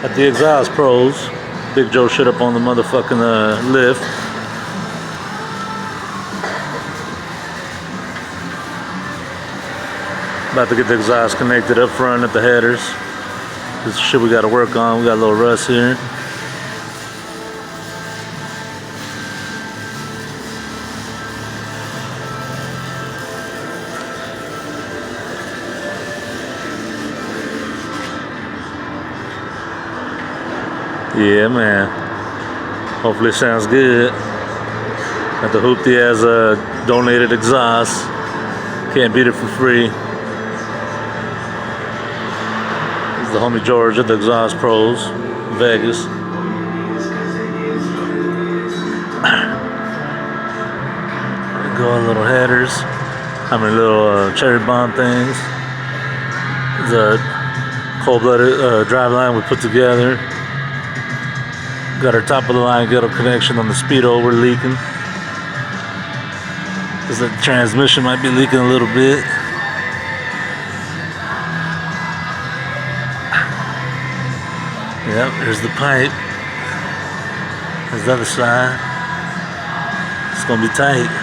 At the Exhaust Pros. Big Joe shit up on the motherfucking lift. About to get the exhaust connected up front at the headers. This shit we gotta work on. We got a little rust here. Yeah, man. Hopefully it sounds good. Got the hoopty as a donated exhaust. Can't beat it for free. This is the homie George at the Exhaust Pros, Vegas. Going little headers. Little cherry bomb things. The cold-blooded driveline we put together. Got our top of the line ghetto connection on the speedo we're leaking. Cause the transmission might be leaking a little bit. Yep, there's the pipe. There's the other side. It's gonna be tight.